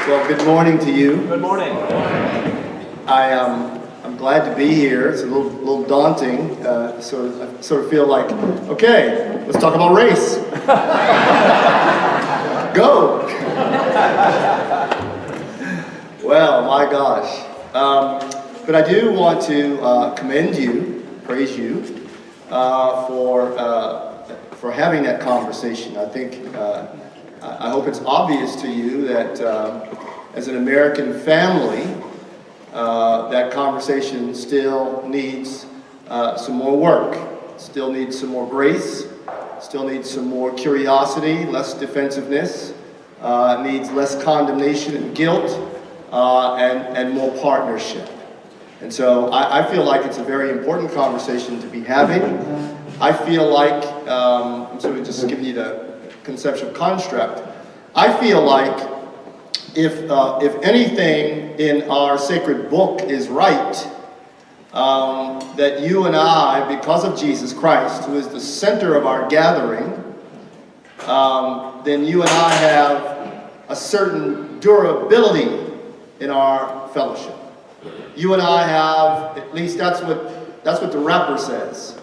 Well, good morning to you. Good morning. I'm glad to be here. It's a little daunting. I sort of feel like, okay, let's talk about race. Go. Well, my gosh. But I do want to commend you, praise you, for having that conversation. I think, I hope it's obvious to you that as an American family, that conversation still needs some more work, still needs some more grace, still needs some more curiosity, less defensiveness, needs less condemnation and guilt, and more partnership. And so I feel like it's a very important conversation to be having. I feel like, I'm sort of just giving you the conceptual construct, I feel like if anything in our sacred book is right, that you and I, because of Jesus Christ, who is the center of our gathering, then you and I have a certain durability in our fellowship. You and I have, at least that's what the rapper says,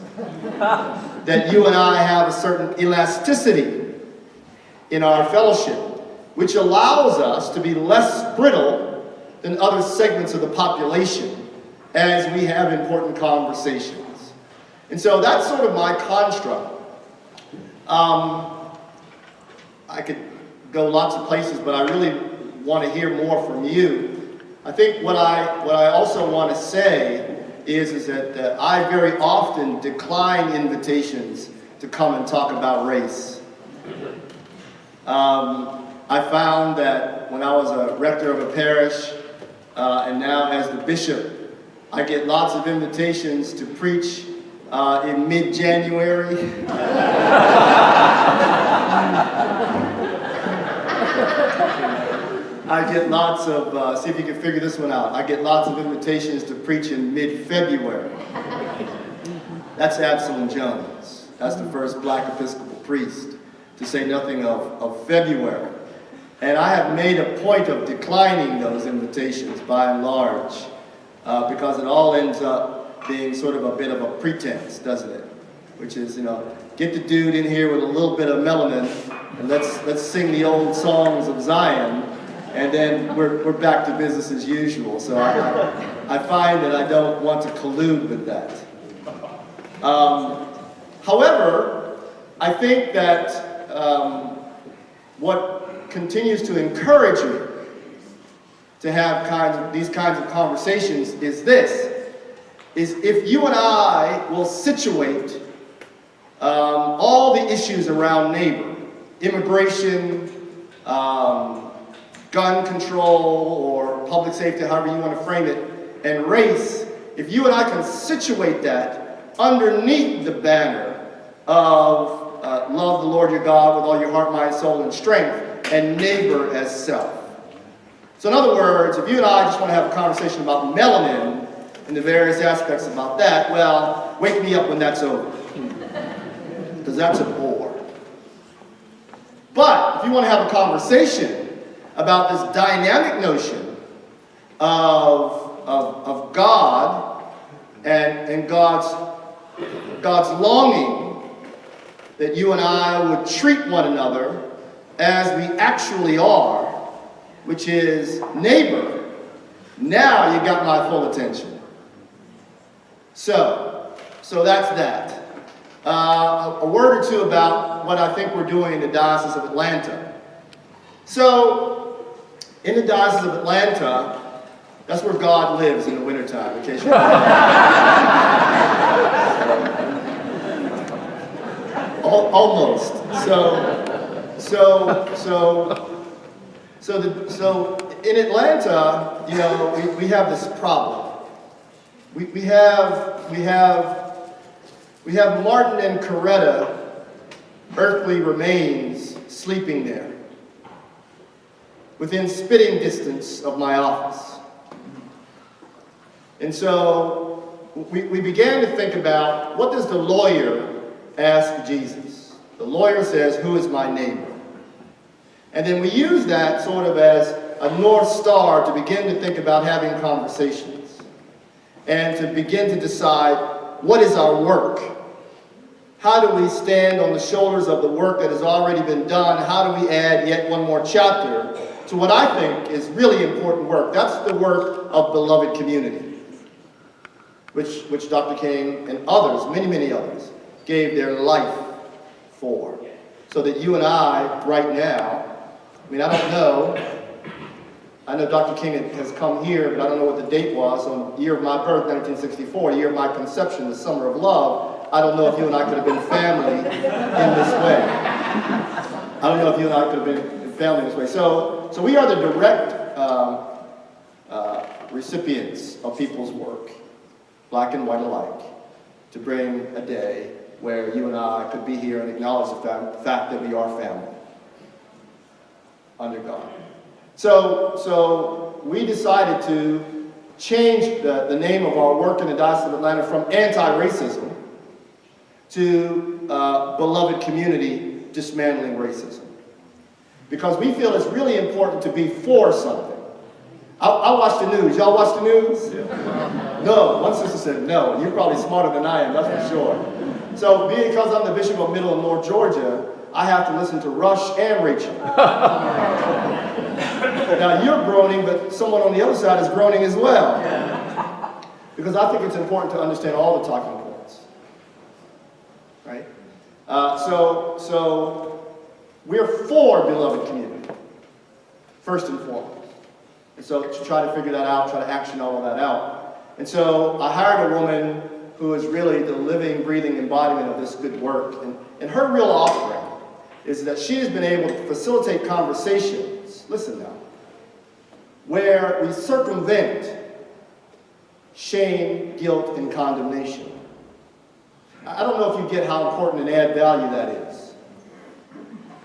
that you and I have a certain elasticity in our fellowship, which allows us to be less brittle than other segments of the population as we have important conversations. And so that's sort of my construct. I could go lots of places, but I really want to hear more from you. I think what I also want to say is that I very often decline invitations to come and talk about race. I found that when I was a rector of a parish, and now as the bishop, I get lots of invitations to preach in mid-January. I get lots of, see if you can figure this one out, I get lots of invitations to preach in mid-February. That's Absalom Jones. That's the first black Episcopal priest, to say nothing of February. And I have made a point of declining those invitations by and large, because it all ends up being sort of a bit of a pretense, doesn't it? Which is, get the dude in here with a little bit of melanin, and let's sing the old songs of Zion, and then we're back to business as usual. So I find that I don't want to collude with that. However, I think that what continues to encourage me to have these kinds of conversations is if you and I will situate all the issues around neighbor, immigration, gun control, or public safety, however you want to frame it, and race, if you and I can situate that underneath the banner of love the Lord your God with all your heart, mind, soul, and strength, and neighbor as self. So in other words, if you and I just want to have a conversation about melanin and the various aspects about that, well, wake me up when that's over, because that's a bore. But if you want to have a conversation about this dynamic notion of God and God's longing that you and I would treat one another as we actually are, which is neighbor, now you got my full attention. So that's that. A word or two about what I think we're doing in the Diocese of Atlanta. So, in the Diocese of Atlanta, that's where God lives in the wintertime, in case you almost. So in Atlanta, we have this problem. We have Martin and Coretta earthly remains sleeping there, within spitting distance of my office. And so we began to think about, what does the lawyer ask Jesus? The lawyer says, who is my neighbor? And then we use that sort of as a North Star to begin to think about having conversations and to begin to decide what is our work. How do we stand on the shoulders of the work that has already been done? How do we add yet one more chapter to what I think is really important work? That's the work of beloved community, which Dr. King and others, many, many others, gave their life for. So that you and I, right now, I mean, I don't know. I know Dr. King has come here, but I don't know what the date was on the year of my birth, 1964, year of my conception, the summer of love. I don't know if you and I could have been family in this way. I don't know if you and I could have been family in this way. So we are the direct recipients of people's work, black and white alike, to bring a day where you and I could be here and acknowledge the fact that we are family under God. So we decided to change the name of our work in the Diocese of Atlanta from anti-racism to beloved community dismantling racism. Because we feel it's really important to be for something. I watch the news. Y'all watch the news? Yeah. No. One sister said no. You're probably smarter than I am, that's for sure. So because I'm the Bishop of Middle and North Georgia, I have to listen to Rush and Rachel. Now you're groaning, but someone on the other side is groaning as well. Because I think it's important to understand all the talking points. Right? So we're for beloved community, first and foremost. And so to try to figure that out, try to action all of that out. And so I hired a woman who is really the living, breathing embodiment of this good work. And her real offering is that she has been able to facilitate conversations, listen now, where we circumvent shame, guilt, and condemnation. I don't know if you get how important and add value that is.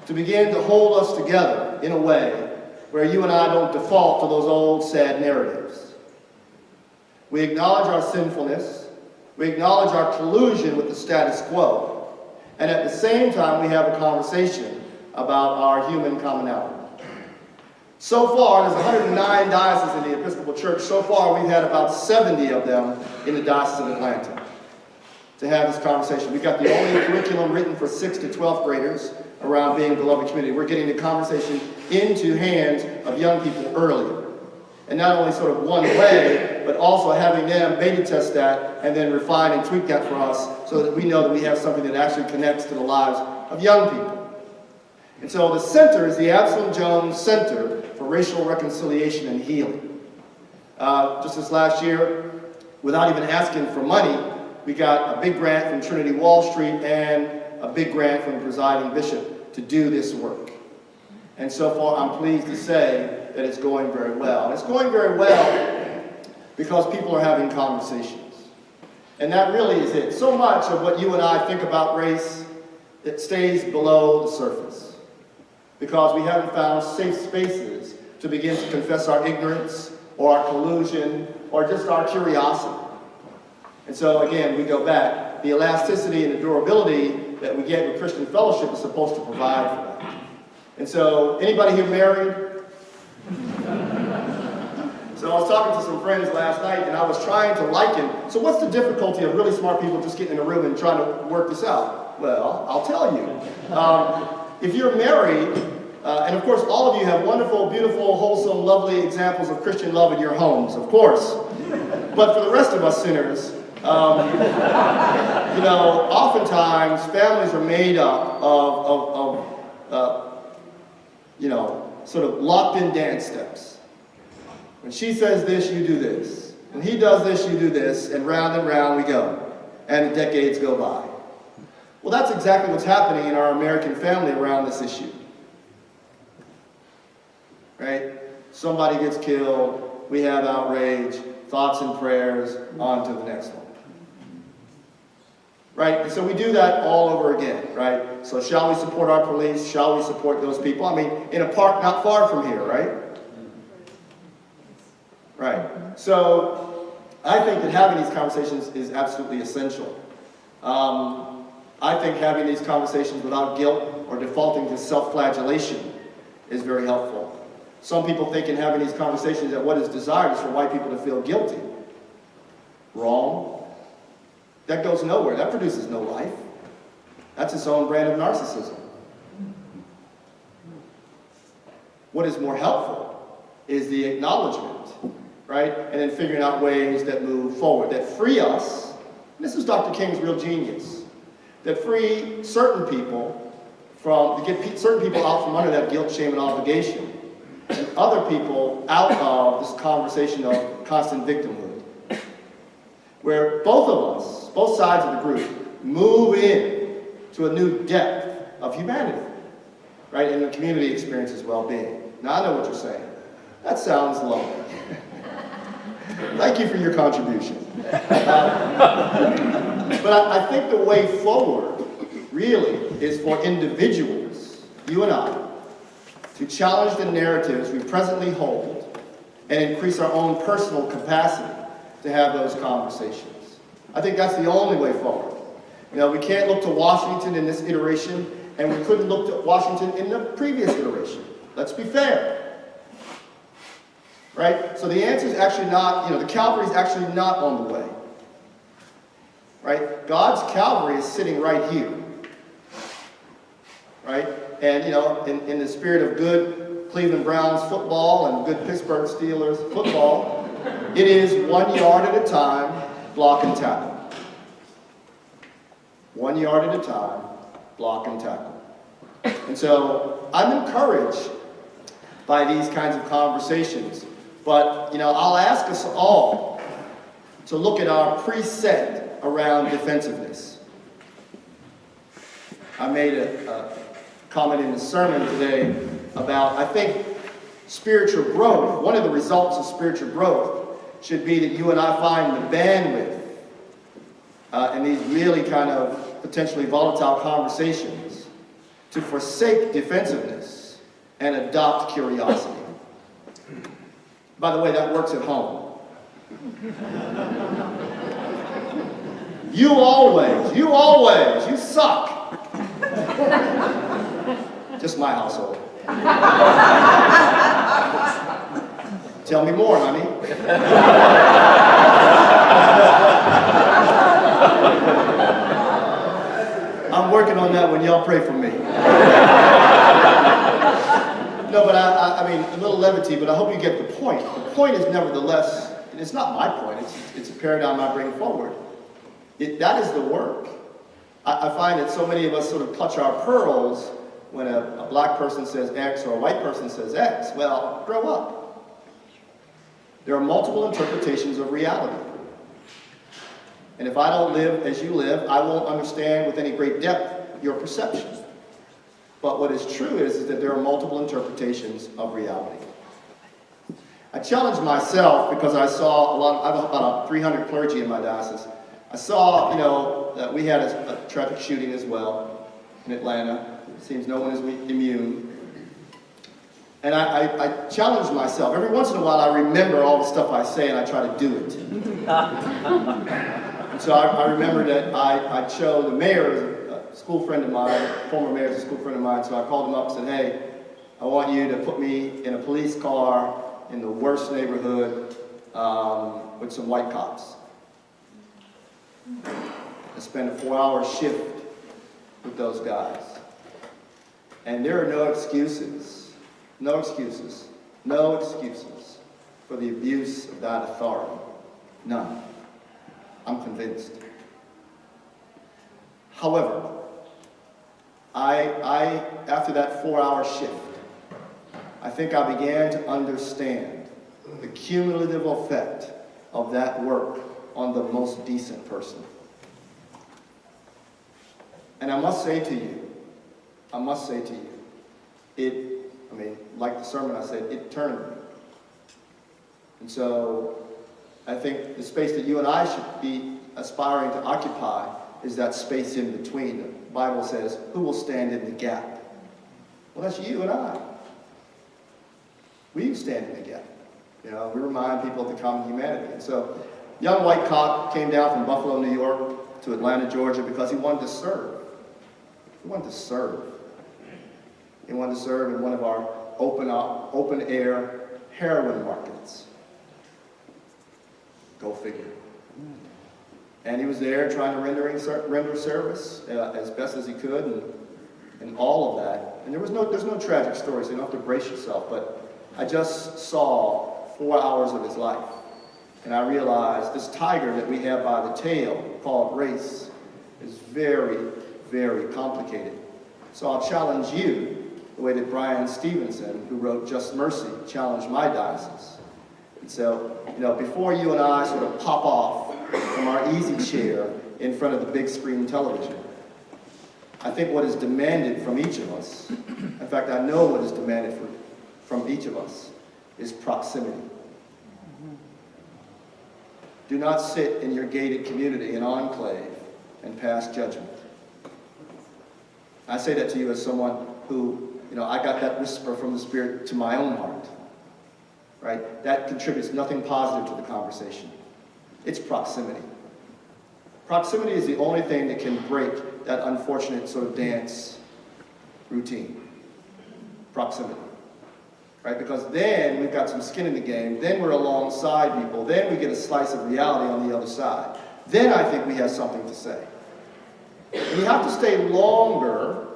To begin to hold us together in a way where you and I don't default to those old sad narratives. We acknowledge our sinfulness. We acknowledge our collusion with the status quo. And at the same time, we have a conversation about our human commonality. So far, there's 109 dioceses in the Episcopal Church. So far, we've had about 70 of them in the Diocese of Atlanta to have this conversation. We've got the only curriculum written for 6th to 12th graders around being beloved community. We're getting the conversation into hands of young people earlier. And not only sort of one way, but also having them beta test that and then refine and tweak that for us so that we know that we have something that actually connects to the lives of young people. And so the center is the Absalom Jones Center for Racial Reconciliation and Healing. Just this last year, without even asking for money, we got a big grant from Trinity Wall Street and a big grant from the presiding bishop to do this work. And so far, I'm pleased to say that it's going very well. And it's going very well because people are having conversations. And that really is it. So much of what you and I think about race, it stays below the surface. Because we haven't found safe spaces to begin to confess our ignorance or our collusion or just our curiosity. And so again, we go back. The elasticity and the durability that we get with Christian fellowship is supposed to provide for that. And so, anybody here married? So I was talking to some friends last night and I was trying to liken, so what's the difficulty of really smart people just getting in a room and trying to work this out? Well, I'll tell you. If you're married, and of course all of you have wonderful, beautiful, wholesome, lovely examples of Christian love in your homes, of course. But for the rest of us sinners, oftentimes families are made up of sort of locked-in dance steps. When she says this, you do this. When he does this, you do this, and round we go. And the decades go by. Well, that's exactly what's happening in our American family around this issue. Right? Somebody gets killed, we have outrage, thoughts and prayers, on to the next one. Right? And so we do that all over again, right? So shall we support our police? Shall we support those people? I mean, in a park not far from here, right? Right. So I think that having these conversations is absolutely essential. I think having these conversations without guilt or defaulting to self-flagellation is very helpful. Some people think in having these conversations that what is desired is for white people to feel guilty. Wrong. That goes nowhere. That produces no life. That's its own brand of narcissism. What is more helpful is the acknowledgement, right? And then figuring out ways that move forward, that free us. And this is Dr. King's real genius. That free certain people to get certain people out from under that guilt, shame, and obligation, and other people out of this conversation of constant victimhood, where both of us, both sides of the group, move in to a new depth of humanity, right, and the community experiences well-being. Now, I know what you're saying. That sounds lovely. Thank you for your contribution. But I think the way forward really is for individuals, you and I, to challenge the narratives we presently hold and increase our own personal capacity to have those conversations. I think that's the only way forward. You know, we can't look to Washington in this iteration, and we couldn't look to Washington in the previous iteration. Let's be fair. Right? So the answer is actually not, the Calvary is actually not on the way. Right? God's Calvary is sitting right here. Right? And, in the spirit of good Cleveland Browns football and good Pittsburgh Steelers football, it is 1 yard at a time, block and tackle. 1 yard at a time, block and tackle. And so I'm encouraged by these kinds of conversations. But, I'll ask us all to look at our preset around defensiveness. I made a comment in the sermon today about, I think, spiritual growth. One of the results of spiritual growth should be that you and I find the bandwidth in these really kind of potentially volatile conversations to forsake defensiveness and adopt curiosity. By the way, that works at home. You suck. Just my household. Tell me more, honey. I'm working on that one. Y'all pray for me. No, but I mean, a little levity, but I hope you get the point. The point is nevertheless, and it's not my point, it's a paradigm I bring forward. That is the work. I find that so many of us sort of clutch our pearls when a black person says X or a white person says X. Well, grow up. There are multiple interpretations of reality. And if I don't live as you live, I won't understand with any great depth your perception. But what is true is that there are multiple interpretations of reality. I challenged myself because I saw I have about 300 clergy in my diocese. I saw, that we had a traffic shooting as well in Atlanta. It seems no one is immune. And I challenged myself. Every once in a while I remember all the stuff I say and I try to do it. And so I remember that I chose the mayor, a school friend of mine, former mayor is a school friend of mine, so I called him up and said, hey, I want you to put me in a police car in the worst neighborhood with some white cops. I spent a 4-hour shift with those guys. And there are no excuses for the abuse of that authority. None. I'm convinced. However, I after that 4-hour shift, I think I began to understand the cumulative effect of that work on the most decent person. And I must say to you, like the sermon I said, it turned me. And so I think the space that you and I should be aspiring to occupy is that space in between. The Bible says, who will stand in the gap? Well, that's you and I. We stand in the gap. We remind people of the common humanity. And so, young white cop came down from Buffalo, New York to Atlanta, Georgia because he wanted to serve. He wanted to serve in one of our open air heroin markets. Go figure. And he was there trying to render service as best as he could, and all of that. And there's no tragic story, so you don't have to brace yourself. But I just saw 4 hours of his life, and I realized this tiger that we have by the tail, called race, is very, very complicated. So I'll challenge you the way that Brian Stevenson, who wrote Just Mercy, challenged my diocese. And so, before you and I sort of pop off from our easy chair in front of the big screen television, I think what is demanded from each of us, in fact, I know what is demanded from each of us, is proximity. Do not sit in your gated community, an enclave, and pass judgment. I say that to you as someone who, I got that whisper from the Spirit to my own heart, right? That contributes nothing positive to the conversation. It's proximity. Proximity is the only thing that can break that unfortunate sort of dance routine. Proximity. Right? Because then we've got some skin in the game, then we're alongside people, then we get a slice of reality on the other side. Then I think we have something to say. And you have to stay longer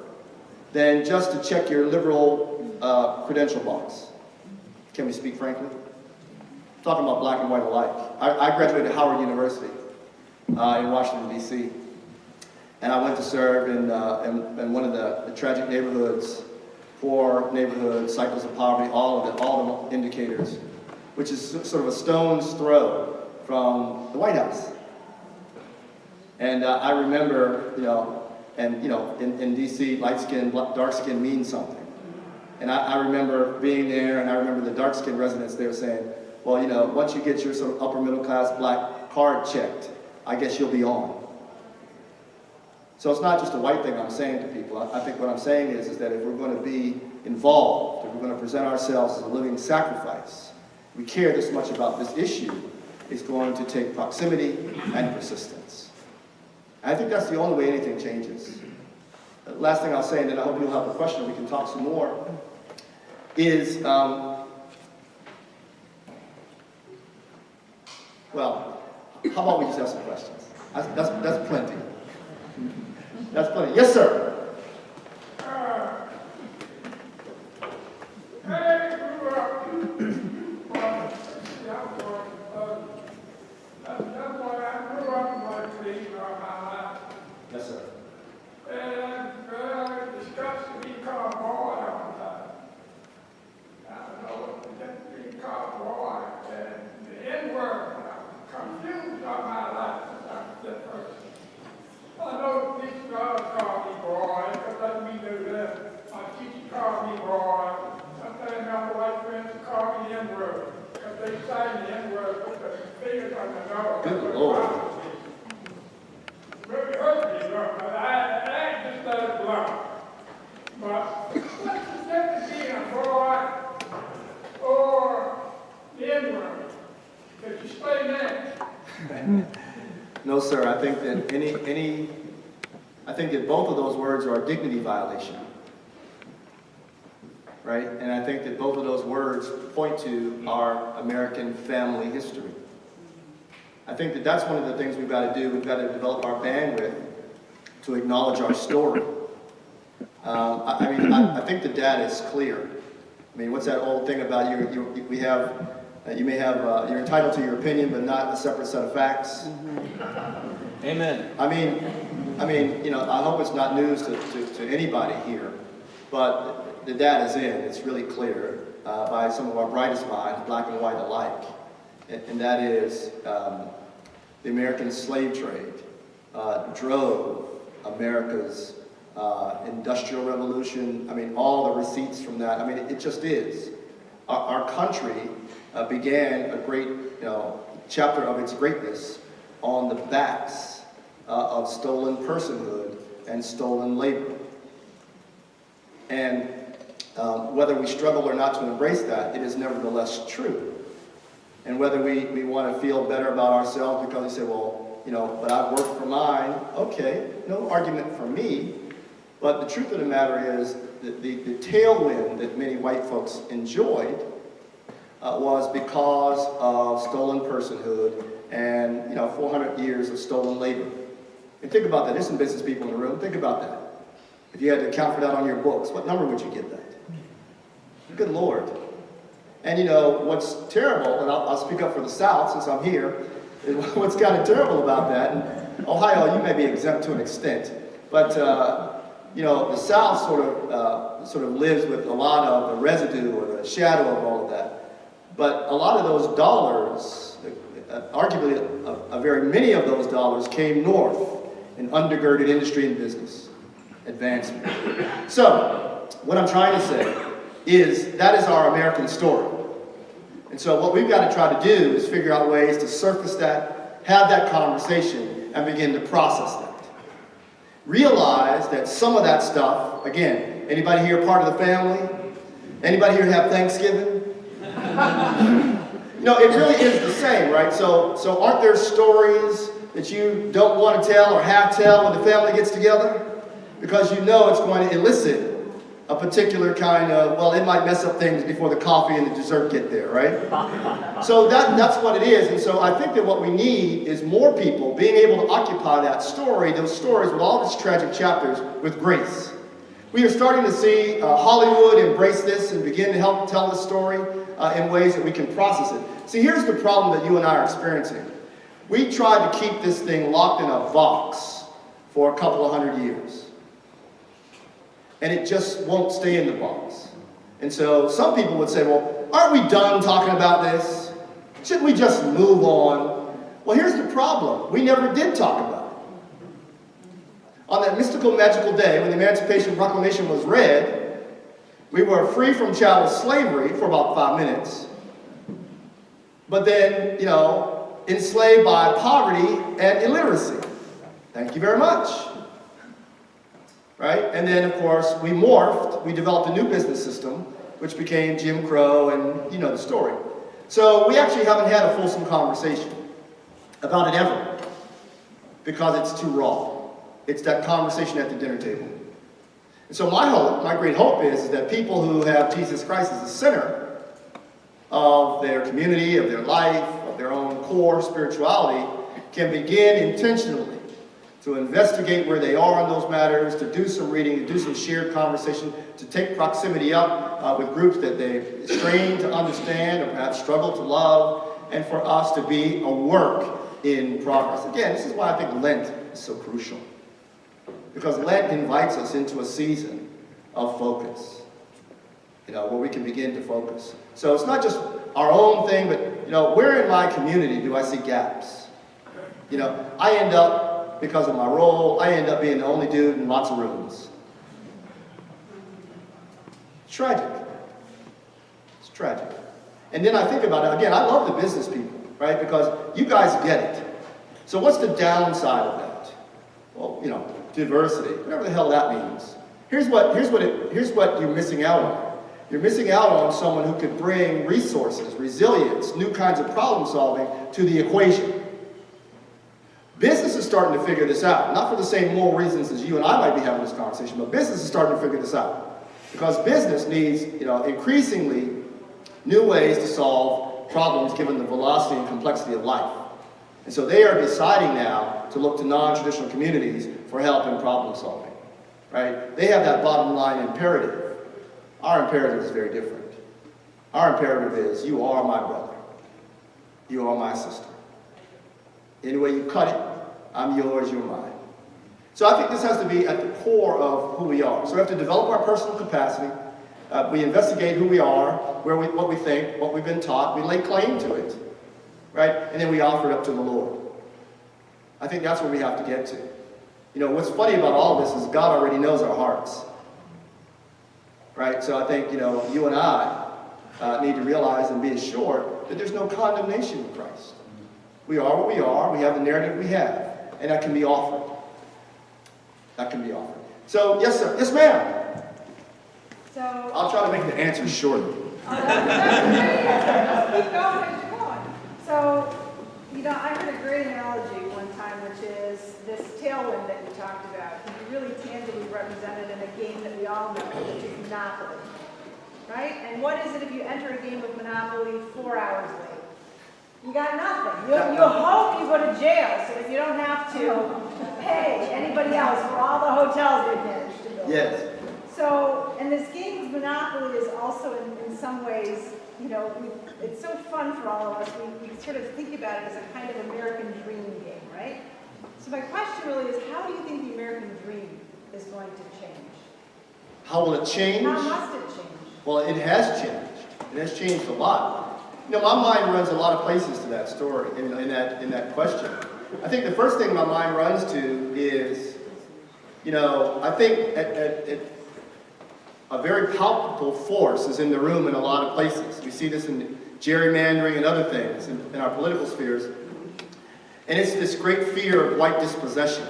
than just to check your liberal credential box. Can we speak frankly? I'm talking about black and white alike. I graduated at Howard University in Washington, D.C. And I went to serve in one of the tragic neighborhoods, poor neighborhoods, cycles of poverty, all the indicators, which is sort of a stone's throw from the White House. And I remember, in D.C., light skin, dark skin means something. And I remember being there, and I remember the dark skinned residents there saying, well, once you get your sort of upper middle class black card checked, I guess you'll be on. So it's not just a white thing I'm saying to people. I think what I'm saying is that if we're going to be involved, if we're going to present ourselves as a living sacrifice, we care this much about this issue, it's going to take proximity and persistence. And I think that's the only way anything changes. The last thing I'll say, and then I hope you'll have a question and we can talk some more, is, how about we just have some questions? That's plenty. That's plenty. Yes, sir. Yes, sir. And discussed being called boy all the time. I don't know, just being called boy and the N-word. I'm confused all my life since I was that person. I know these guys call me boy, because let me do that. My teacher called me boy. Sometimes my white friends call me N-word, because they say the N-word with the fingers on the nose. Good Lord. Really hurt me, but I just let it blow. But what's the difference between a boy or the N-word? Could you explain that? No, sir. I think that I think that both of those words are a dignity violation, right? And I think that both of those words point to our American family history. I think that that's one of the things we've got to do. We've got to develop our bandwidth to acknowledge our story. I think the data is clear. I mean, what's that old thing about you're entitled to your opinion, but not a separate set of facts. Mm-hmm. Amen. I hope it's not news to anybody here, but the data's in. It's really clear by some of our brightest minds, black and white alike. And that is the American slave trade drove America's industrial revolution. All the receipts from that. It just is. Our country began a great chapter of its greatness on the backs of stolen personhood and stolen labor. And whether we struggle or not to embrace that, it is nevertheless true. And whether we want to feel better about ourselves because we say, but I've worked for mine, okay, no argument for me. But the truth of the matter is that the tailwind that many white folks enjoyed was because of stolen personhood and 400 years of stolen labor. And think about that. There's some business people in the room. Think about that. If you had to account for that on your books, what number would you give that? Good Lord. And what's terrible, and I'll speak up for the South since I'm here, is what's kind of terrible about that, and Ohio, you may be exempt to an extent, but the South sort of lives with a lot of the residue or the shadow of all of that. But a lot of those dollars, arguably a very many of those dollars came north in undergirded industry and business advancement. So, what I'm trying to say is that is our American story. And so what we've got to try to do is figure out ways to surface that, have that conversation, and begin to process that. Realize that some of that stuff, again, anybody here part of the family? Anybody here have Thanksgiving? It really is the same, right? So aren't there stories that you don't want to tell or have tell when the family gets together? Because it's going to elicit a particular kind of, well, it might mess up things before the coffee and the dessert get there, right? So that's what it is. And so I think that what we need is more people being able to occupy that story, those stories with all of its tragic chapters, with grace. We are starting to see Hollywood embrace this and begin to help tell the story in ways that we can process it. See, here's the problem that you and I are experiencing. We tried to keep this thing locked in a box for a couple of hundred years. And it just won't stay in the box. And so some people would say, well, aren't we done talking about this? Shouldn't we just move on? Well, here's the problem. We never did talk about it. On that mystical, magical day when the Emancipation Proclamation was read, we were free from chattel slavery for about 5 minutes. But then, enslaved by poverty and illiteracy. Thank you very much. Right? And then, of course, we morphed. We developed a new business system, which became Jim Crow, and you know the story. So we actually haven't had a fulsome conversation about it ever, because it's too raw. It's that conversation at the dinner table. And so my great hope is that people who have Jesus Christ as the center of their community, of their life, of their own core spirituality, can begin intentionally to investigate where they are on those matters, to do some reading, to do some shared conversation, to take proximity up with groups that they strain to understand or perhaps struggle to love, and for us to be a work in progress. Again, this is why I think Lent is so crucial. Because Lent invites us into a season of focus, where we can begin to focus. So it's not just our own thing, but, where in my community do I see gaps? I end up, because of my role, I end up being the only dude in lots of rooms. It's tragic. It's tragic. And then I think about it, again, I love the business people, right? Because you guys get it. So what's the downside of that? Well, diversity, whatever the hell that means. Here's what you're missing out on. You're missing out on someone who could bring resources, resilience, new kinds of problem solving to the equation. Business is starting to figure this out, not for the same moral reasons as you and I might be having this conversation, but business is starting to figure this out. Because business needs, increasingly new ways to solve problems given the velocity and complexity of life. And so they are deciding now to look to non-traditional communities for help in problem solving, right? They have that bottom line imperative. Our imperative is very different. Our imperative is, you are my brother. You are my sister. Any way you cut it, I'm yours, you're mine. So I think this has to be at the core of who we are. So we have to develop our personal capacity. We investigate who we are, what we think, what we've been taught. We lay claim to it, right? And then we offer it up to the Lord. I think that's where we have to get to. What's funny about all of this is God already knows our hearts, right? So I think, you and I need to realize and be assured that there's no condemnation in Christ. We are what we are. We have the narrative we have. And that can be offered. That can be offered. So, yes, sir. Yes, ma'am. So I'll try to make the answer shorter. keep going. So, I heard a great analogy one time, which is this tail tailwind that you talked about can be really tangibly represented in a game that we all know, which is Monopoly, right? And what is it if you enter a game of Monopoly 4 hours late? You got nothing. You hope you go to jail so that you don't have to pay anybody else for all the hotels they've managed to build. Yes. So, and this game of Monopoly is also in some ways, you know, it's so fun for all of us. We sort of think about it as a kind of American dream game, right? So my question really is, how do you think the American dream is going to change? How will it change? How must it change? Well, it has changed. It has changed a lot. You know, my mind runs a lot of places to that story, in that question. I think the first thing my mind runs to is, you know, I think a very palpable force is in the room in a lot of places. We see this in gerrymandering and other things in our political spheres. And it's this great fear of white dispossession.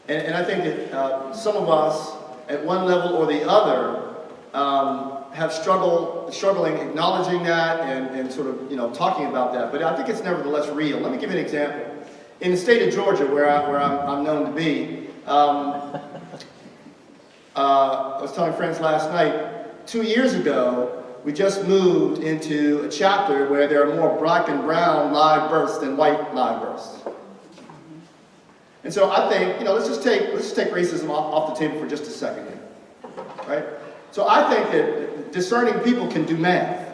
And I think that some of us, at one level or the other, have struggling acknowledging that and sort of, you know, talking about that. But I think it's nevertheless real. Let me give you an example. In the state of Georgia, where I'm known to be, I was telling friends last night, 2 years ago, we just moved into a chapter where there are more black and brown live births than white live births. And so I think, you know, let's just take racism off the table for just a second here, right? So I think that discerning people can do math.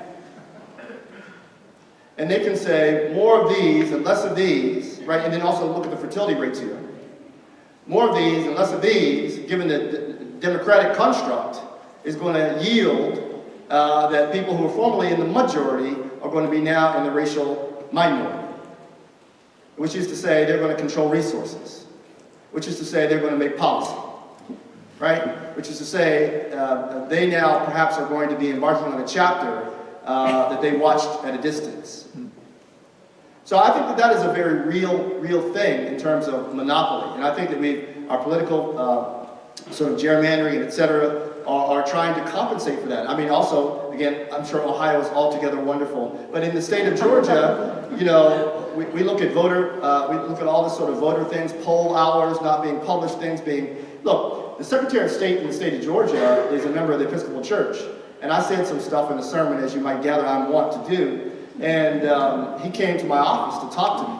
And they can say more of these and less of these, right? And then also look at the fertility rates here. More of these and less of these, given the democratic construct, is going to yield that people who are formerly in the majority are going to be now in the racial minority. Which is to say they're going to control resources. Which is to say they're going to make policy. Right? Which is to say they now perhaps are going to be embarking on a chapter that they watched at a distance. So I think that is a very real thing in terms of monopoly. And I think that our political sort of gerrymandering and et cetera are trying to compensate for that. I mean, also, again, I'm sure Ohio is altogether wonderful. But in the state of Georgia, you know, we look at we look at all this sort of voter things, poll hours not being published, things being, look, the Secretary of State in the state of Georgia is a member of the Episcopal Church. And I said some stuff in the sermon, as you might gather, I'm wont to do. And he came to my office to talk to me.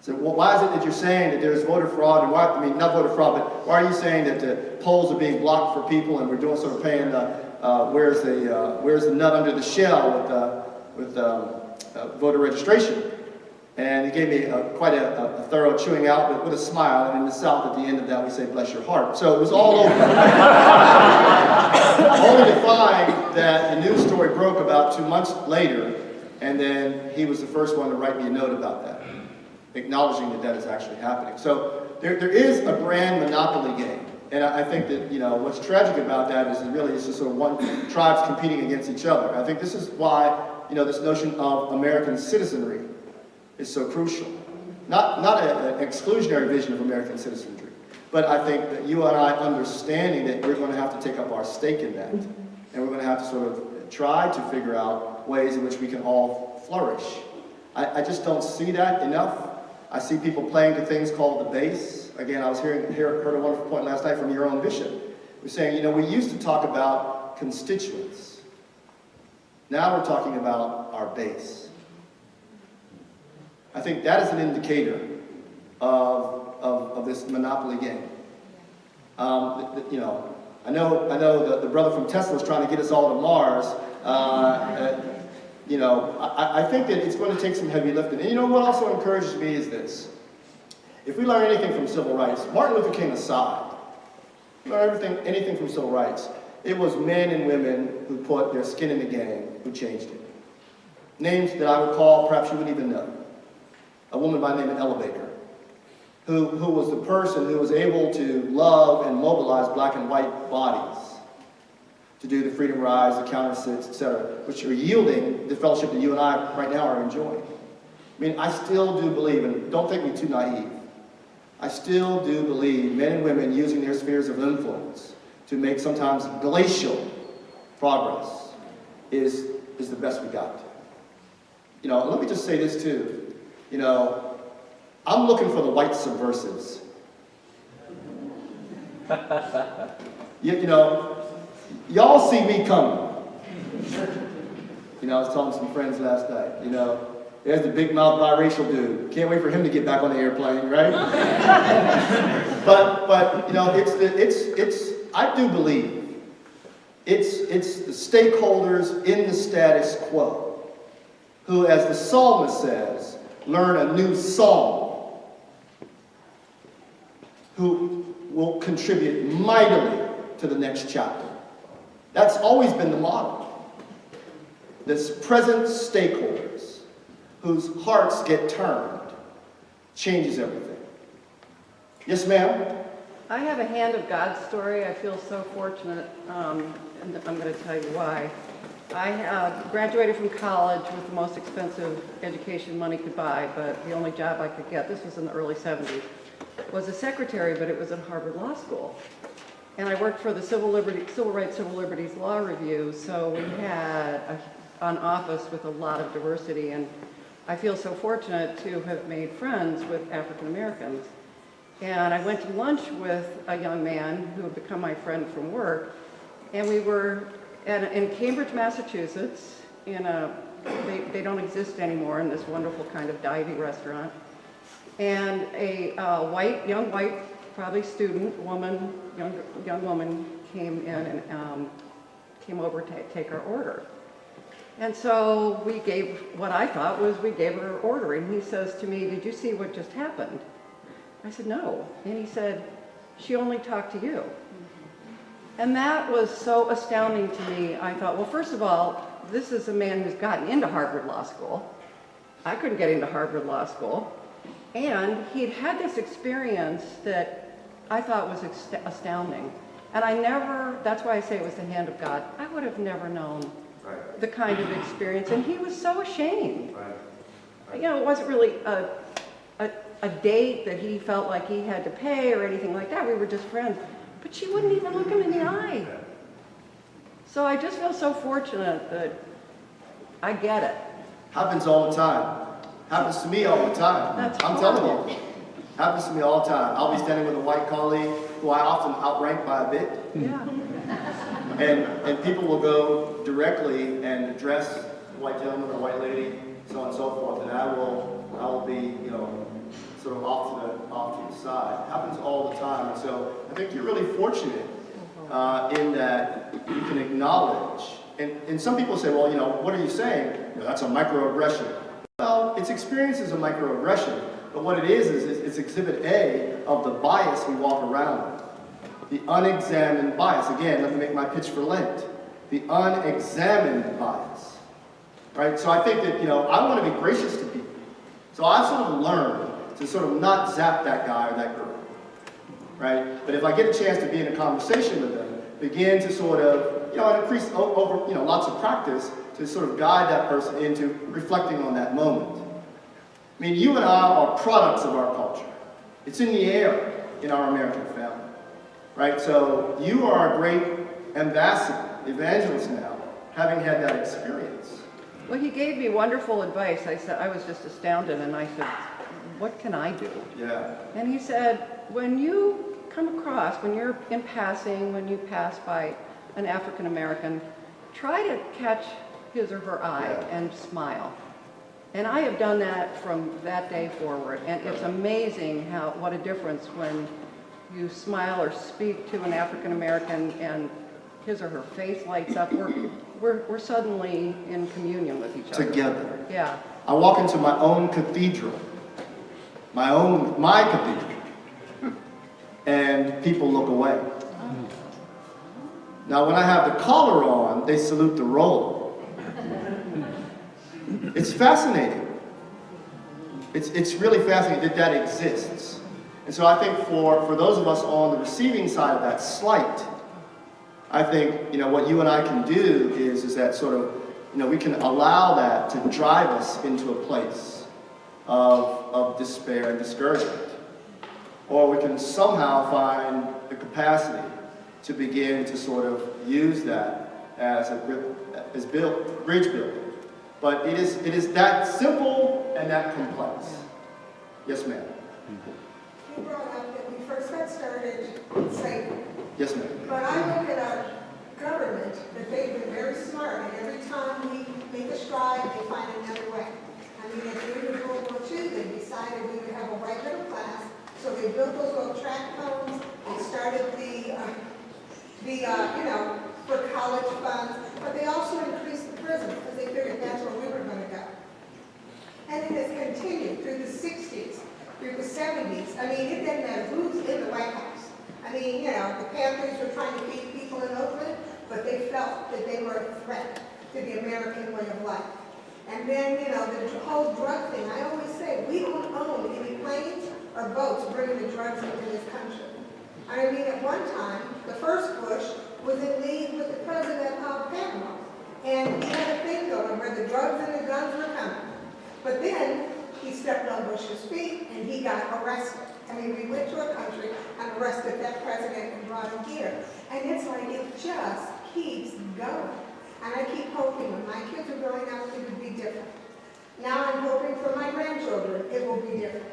He said, well, why is it that you're saying that there's voter fraud? And why, I mean, not voter fraud, but why are you saying that the polls are being blocked for people and we're doing sort of paying where's the nut under the shell with voter registration? And he gave me quite a thorough chewing out, but with a smile. And in the South, at the end of that, we say, bless your heart. So it was all over. Only to find that the news story broke about 2 months later, and then he was the first one to write me a note about that, acknowledging that is actually happening. So there is a grand monopoly game. And I think that, you know, what's tragic about that is it's just sort of one tribes competing against each other. I think this is why, you know, this notion of American citizenry is so crucial. Not an exclusionary vision of American citizenry, but I think that you and I understanding that we're going to have to take up our stake in that. And we're going to have to sort of try to figure out ways in which we can all flourish. I just don't see that enough. I see people playing to things called the base. Again, I was heard a wonderful point last night from your own bishop. We're saying, you know, we used to talk about constituents. Now we're talking about our base. I think that is an indicator of this monopoly game. You know, I know the brother from Tesla is trying to get us all to Mars. You know, I think that it's going to take some heavy lifting. And you know what also encourages me is this. If we learn anything from civil rights, Martin Luther King aside, we learn anything from civil rights, it was men and women who put their skin in the game who changed it. Names that I would call, perhaps you wouldn't even know. A woman by the name of Ella Baker, who was the person who was able to love and mobilize black and white bodies to do the freedom rides, the counter-sits, etc., which are yielding the fellowship that you and I right now are enjoying. I mean, I still do believe, and don't think me too naive, I still do believe men and women using their spheres of influence to make sometimes glacial progress is the best we got. You know, let me just say this too. You know, I'm looking for the white subversives. You know, y'all see me coming. You know, I was telling some friends last night, you know, there's the big mouth biracial dude. Can't wait for him to get back on the airplane, right? but you know, I do believe it's the stakeholders in the status quo who, as the psalmist says, learn a new song, who will contribute mightily to the next chapter. That's always been the model. This present stakeholders whose hearts get turned changes everything. Yes, ma'am? I have a hand of God story. I feel so fortunate, and I'm going to tell you why. I graduated from college with the most expensive education money could buy, but the only job I could get, this was in the early 70s, was a secretary, but it was at Harvard Law School. And I worked for the Civil Rights, Civil Liberties Law Review, so we had an office with a lot of diversity, and I feel so fortunate to have made friends with African Americans. And I went to lunch with a young man who had become my friend from work, and we were in Cambridge, Massachusetts, they don't exist anymore, in this wonderful kind of divey restaurant. And a young white, probably student woman, young woman came in and came over to take our order. And so we gave her her order, and he says to me, "Did you see what just happened?" I said, "No." And he said, "She only talked to you." And that was so astounding to me. I thought, well, first of all, this is a man who's gotten into Harvard Law School. I couldn't get into Harvard Law School. And he'd had this experience that I thought was astounding. And that's why I say it was the hand of God. I would have never known the kind of experience. And he was so ashamed. You know, it wasn't really a date that he felt like he had to pay or anything like that. We were just friends. But she wouldn't even look him in the eye. So I just feel so fortunate that I get it. Happens all the time. Happens to me all the time. That's I'm horrible. telling you. Happens to me all the time. I'll be standing with a white colleague who I often outrank by a bit. Yeah. And people will go directly and address the white gentleman or white lady, so on and so forth. And I will be, you know, sort of off to the side. It happens all the time. And so I think you're really fortunate in that you can acknowledge. And some people say, well, you know, what are you saying? You know, that's a microaggression. Well, it's experienced as a microaggression, but what it is it's exhibit A of the bias we walk around with. The unexamined bias. Again, let me make my pitch for Lent. The unexamined bias. Right? So I think that, you know, I want to be gracious to people. So I've sort of learned to sort of not zap that guy or that girl. Right? But if I get a chance to be in a conversation with them, begin to sort of, you know, and increase over, you know, lots of practice to sort of guide that person into reflecting on that moment. I mean, you and I are products of our culture. It's in the air in our American family. Right? So you are a great ambassador, evangelist now, having had that experience. Well, he gave me wonderful advice. I was just astounded, and I said, what can I do? Yeah. And he said, when you come across, when you're in passing, when you pass by an African American, try to catch his or her eye and smile. And I have done that from that day forward, and it's amazing what a difference when you smile or speak to an African American and his or her face lights up. We're suddenly in communion with each other. Together. Yeah. I walk into my own cathedral, my cathedral, and people look away. Now, when I have the collar on, they salute the roll. It's fascinating. It's really fascinating that exists. And so I think for those of us on the receiving side of that slight, I think, you know, what you and I can do is that sort of, you know, we can allow that to drive us into a place of despair and discouragement. Or we can somehow find the capacity to begin to sort of use that as bridge building. But it is that simple and that complex. Yes, ma'am. You brought up that we first got started in slavery. Yes, ma'am. But I look at our government, that they've been very smart, and every time we make a stride, they find another way. I mean, at the end of World War II, they decided we would have a white middle class, so they built those little tract homes, they started for college funds, but they also increased the prison, because they figured that's where we were going to go. And it has continued through the 60s, through the 70s. I mean, it didn't matter who's in the White House. I mean, the Panthers were trying to feed people in Oakland, but they felt that they were a threat to the American way of life. And then, the whole drug thing, I always say, we don't own any planes or boats bringing the drugs into this country. I mean, at one time, the first Bush was in league with the president of Panama. And he had a thing going where the drugs and the guns were coming. But then he stepped on Bush's feet and he got arrested. I mean, we went to a country and arrested that president and brought him here. And it's like it just keeps going. And I keep hoping when my kids are growing up, it would be different. Now I'm hoping for my grandchildren, it will be different.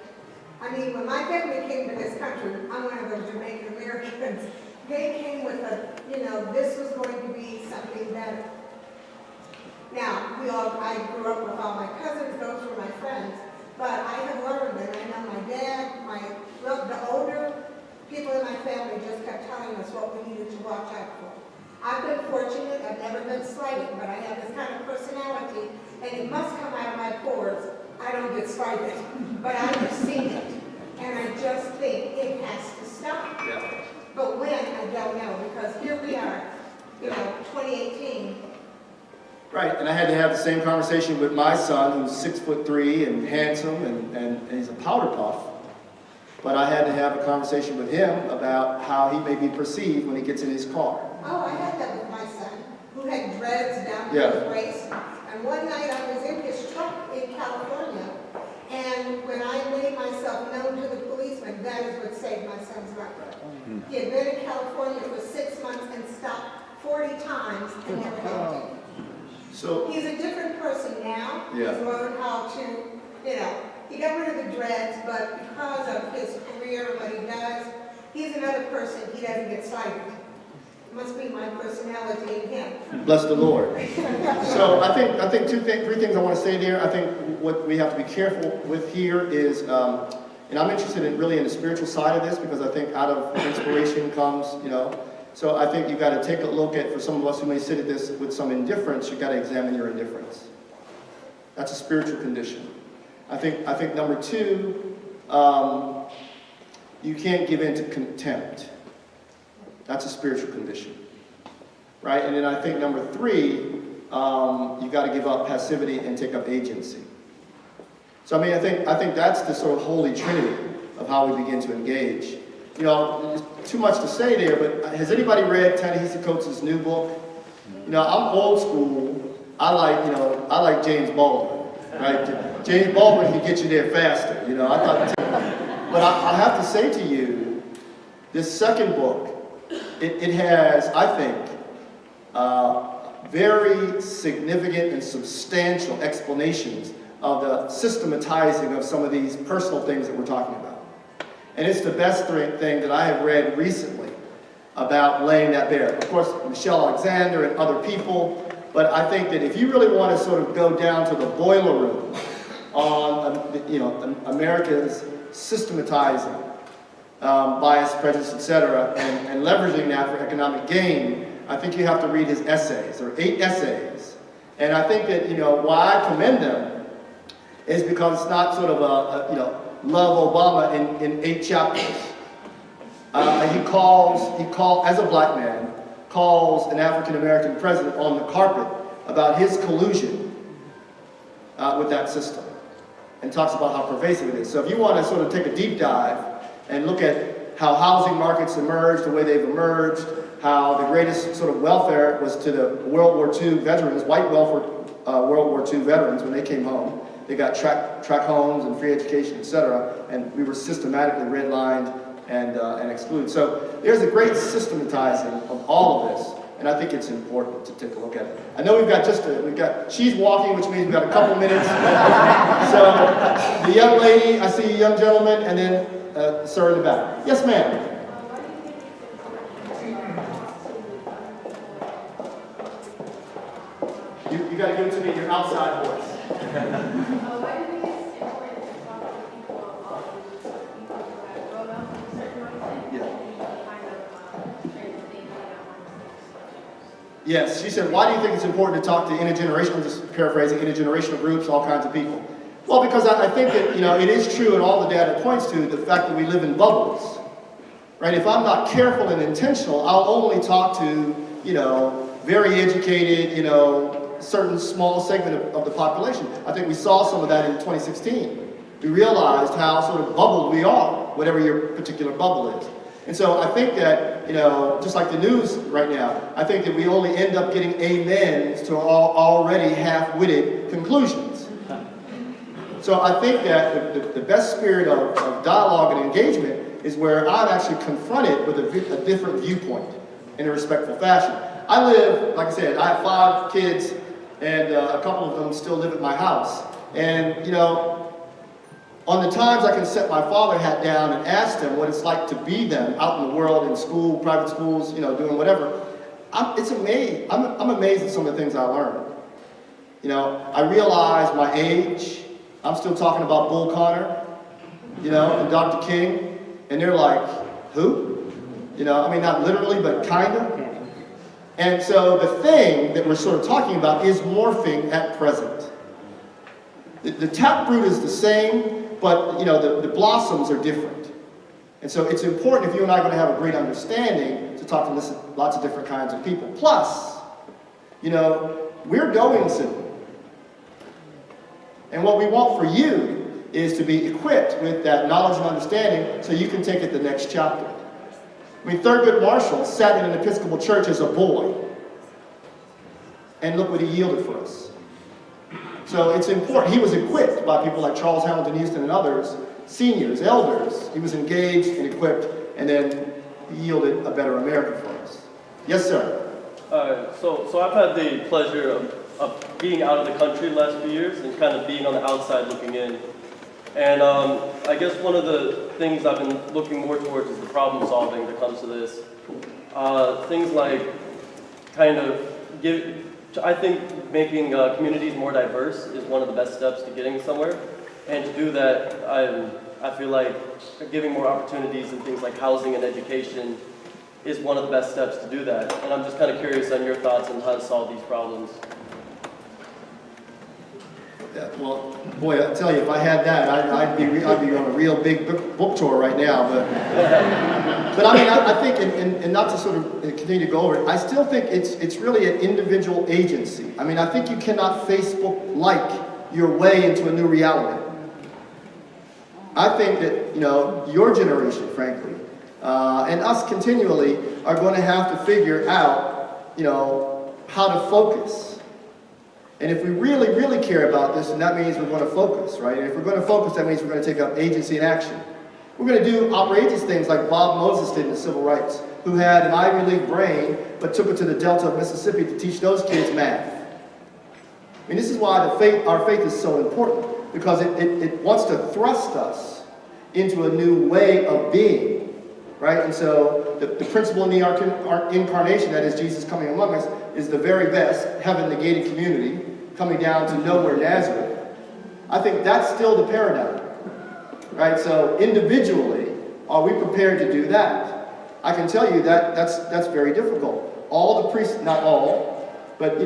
I mean, when my family came to this country, I'm one of those Jamaican Americans, they came with this was going to be something better. Now, I grew up with all my cousins, those were my friends, but I have learned, and I know my dad, the older people in my family just kept telling us what we needed to watch out for. I've been fortunate, I've never been slighted, but I have this kind of personality, and it must come out of my pores. I don't get slighted, but I have seen it, and I just think it has to stop. Yeah. But when, I don't know, because here we are, 2018. Right, and I had to have the same conversation with my son, who's 6'3" and handsome, and he's a powder puff. But I had to have a conversation with him about how he may be perceived when he gets in his car. Oh, I had that with my son, who had dreads down to Yeah. his waist. And one night I was in his truck in California, and when I made myself known to the policeman, that is what saved my son's life. He had been in California for 6 months and stopped 40 times and never helped him. So, He's a different person now. Yeah. He's learned how to, he got rid of the dreads, but because of his career and what he does, he's another person. He doesn't get slighted. It must be my personality in him. bless the Lord. So I think three things I want to say there. I think what we have to be careful with here is, and I'm interested in the spiritual side of this, because I think out of inspiration comes, So I think you've got to take a look at, for some of us who may sit at this with some indifference, you've got to examine your indifference. That's a spiritual condition. I think number two, you can't give in to contempt. That's a spiritual condition. Right? And then I think number three, you've got to give up passivity and take up agency. So I think that's the sort of holy trinity of how we begin to engage. There's too much to say there, but has anybody read Ta-Nehisi Coates' new book? I'm old school. I like James Baldwin, right? James Baldwin can get you there faster, But I have to say to you, this second book, it has, I think, very significant and substantial explanations of the systematizing of some of these personal things that we're talking about. And it's the best thing that I have read recently about laying that bare. Of course, Michelle Alexander and other people, but I think that if you really want to sort of go down to the boiler room on, America's systematizing bias, prejudice, etc., and leveraging that for economic gain, I think you have to read his essays. There are 8 essays. And I think that, why I commend them is because it's not sort of love Obama in 8 chapters. He calls, as a black man, calls an African-American president on the carpet about his collusion with that system, and talks about how pervasive it is. So if you want to sort of take a deep dive and look at how housing markets emerged, the way they've emerged, how the greatest sort of welfare was to the World War II veterans, white welfare World War II veterans when they came home. They got track homes and free education, etc., and we were systematically redlined and excluded. So there's a great systematizing of all of this, and I think it's important to take a look at it. I know she's walking, which means we've got a couple minutes. So, the young lady, I see a young gentleman, and then sir in the back. Yes, ma'am. You got to give it to me in your outside voice. Why do you think it's important to talk to people of all ages, people who have grown up in a certain mindset, Yeah. and kind of transiting Yes, she said, why do you think it's important to talk to intergenerational, just paraphrasing, intergenerational groups, all kinds of people? Well, because I think that, it is true, and all the data points to the fact that we live in bubbles, right? If I'm not careful and intentional, I'll only talk to, very educated, certain small segment of the population. I think we saw some of that in 2016. We realized how sort of bubbled we are, whatever your particular bubble is. And so I think that, just like the news right now, I think that we only end up getting amens to already half-witted conclusions. So I think that the best spirit of dialogue and engagement is where I'm actually confronted with a different viewpoint in a respectful fashion. I live, like I said, I have 5 kids, and a couple of them still live at my house. And, on the times I can set my father hat down and ask them what it's like to be them out in the world, in school, private schools, doing whatever, I'm amazed at some of the things I learned. I realize my age. I'm still talking about Bull Connor, and Dr. King, and they're like, who? Not literally, but kind of. And so the thing that we're sort of talking about is morphing at present. The taproot is the same, but the blossoms are different. And so it's important, if you and I are going to have a great understanding, to talk to lots of different kinds of people. Plus, we're going soon. And what we want for you is to be equipped with that knowledge and understanding so you can take it the next chapter. Thurgood Marshall sat in an Episcopal church as a boy. And look what he yielded for us. So it's important. He was equipped by people like Charles Hamilton Houston and others, seniors, elders. He was engaged and equipped, and then he yielded a better America for us. Yes, sir. So I've had the pleasure of being out of the country the last few years and kind of being on the outside looking in. And I guess one of the things I've been looking more towards is the problem solving that comes to this. Things like I think making communities more diverse is one of the best steps to getting somewhere. And to do that, I feel like giving more opportunities in things like housing and education is one of the best steps to do that. And I'm just kind of curious on your thoughts on how to solve these problems. Yeah, well, boy, I tell you, if I had that, I'd be on a real big book tour right now. But I think, and not to sort of continue to go over it, I still think it's really an individual agency. I think you cannot Facebook-like your way into a new reality. I think that, your generation, frankly, and us continually are going to have to figure out, how to focus. And if we really, really care about this, then that means we're going to focus, right? And if we're going to focus, that means we're going to take up agency and action. We're going to do outrageous things like Bob Moses did in civil rights, who had an Ivy League brain, but took it to the Delta of Mississippi to teach those kids math. This is why our faith is so important, because it wants to thrust us into a new way of being, right? And so the principle in the incarnation, that is Jesus coming among us, is the very best heaven-negated community coming down to nowhere Nazareth. I think that's still the paradigm, right? So individually, are we prepared to do that? I can tell you that that's very difficult. All the priests, not all, but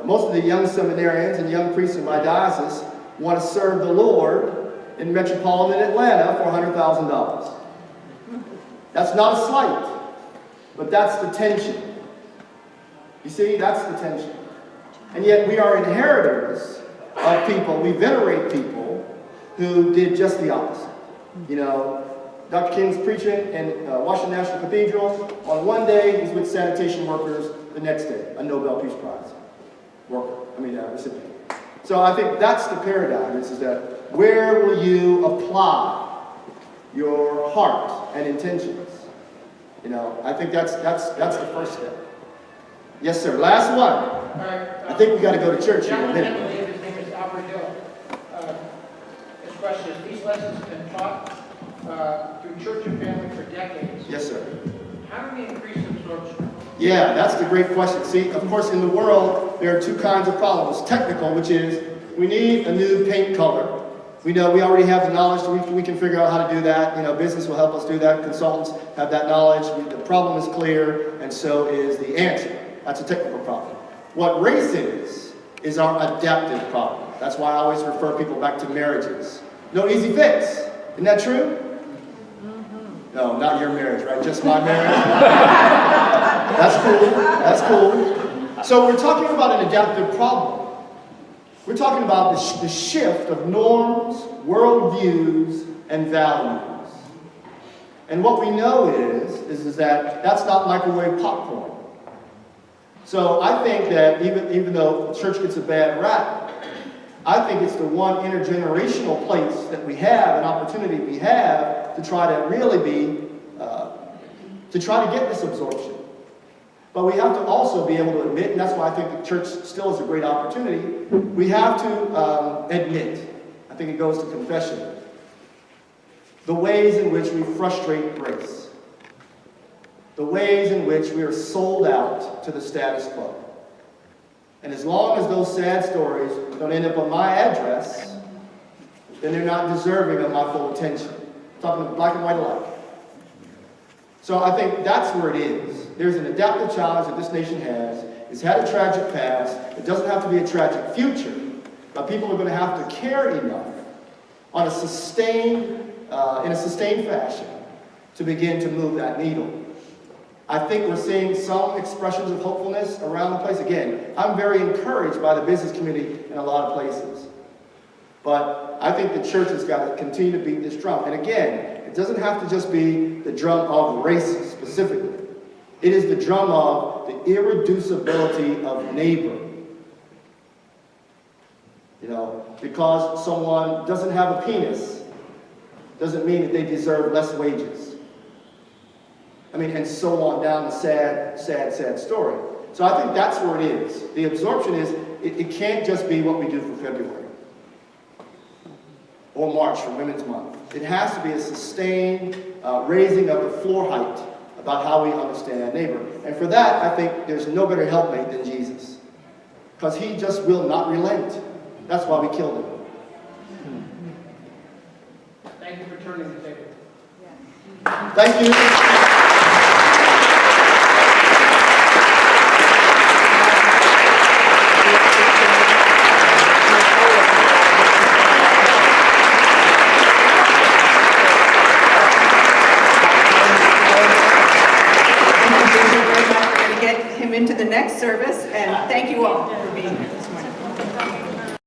most of the young seminarians and young priests in my diocese want to serve the Lord in metropolitan Atlanta for $100,000. That's not a slight, but that's the tension. You see, that's the tension. And yet we are inheritors of people, we venerate people who did just the opposite. Dr. King's preaching in Washington National Cathedral. On one day, he's with sanitation workers. The next day, a Nobel Peace Prize recipient. So I think that's the paradigm, is that where will you apply your heart and intentions? I think that's the first step. Yes, sir. Last one. All right. I think we got to go to church here in a Gentleman, I minute. believe his name is Albert Hill. His question is, these lessons have been taught through church and family for decades. Yes, sir. How do we increase absorption? Yeah, that's the great question. See, of course, in the world, there are two kinds of problems. Technical, which is we need a new paint color. We know we already have the knowledge, we can figure out how to do that. You know, business will help us do that. Consultants have that knowledge. The problem is clear, and so is the answer. That's a technical problem. What race is our adaptive problem. That's why I always refer people back to marriages. No easy fix. Isn't that true? No, not your marriage, right? Just my marriage. That's cool. That's cool. So we're talking about an adaptive problem. We're talking about the shift of norms, worldviews, and values. And what we know is that that's not microwave popcorn. So I think that even though church gets a bad rap, I think it's the one intergenerational place that we have, an opportunity we have to try to really to try to get this absorption. But we have to also be able to admit, and that's why I think the church still is a great opportunity, we have to admit, I think it goes to confession, the ways in which we frustrate grace. The ways in which we are sold out to the status quo. And as long as those sad stories don't end up on my address, then they're not deserving of my full attention. I'm talking black and white alike. So I think that's where it is. There's an adaptive challenge that this nation has. It's had a tragic past. It doesn't have to be a tragic future. But people are going to have to care enough on in a sustained fashion to begin to move that needle. I think we're seeing some expressions of hopefulness around the place. Again, I'm very encouraged by the business community in a lot of places. But I think the church has got to continue to beat this drum. And again, it doesn't have to just be the drum of race specifically. It is the drum of the irreducibility of neighbor. You know, because someone doesn't have a penis doesn't mean that they deserve less wages. I mean, and so on down the sad story. So I think that's where it is. The absorption is, it can't just be what we do for February or March for Women's Month. It has to be a sustained raising of the floor height about how we understand neighbor. And for that, I think there's no better helpmate than Jesus. Because he just will not relent. That's why we killed him. Thank you for turning the table. Thank you. Into the next service, and thank you all for being here this morning.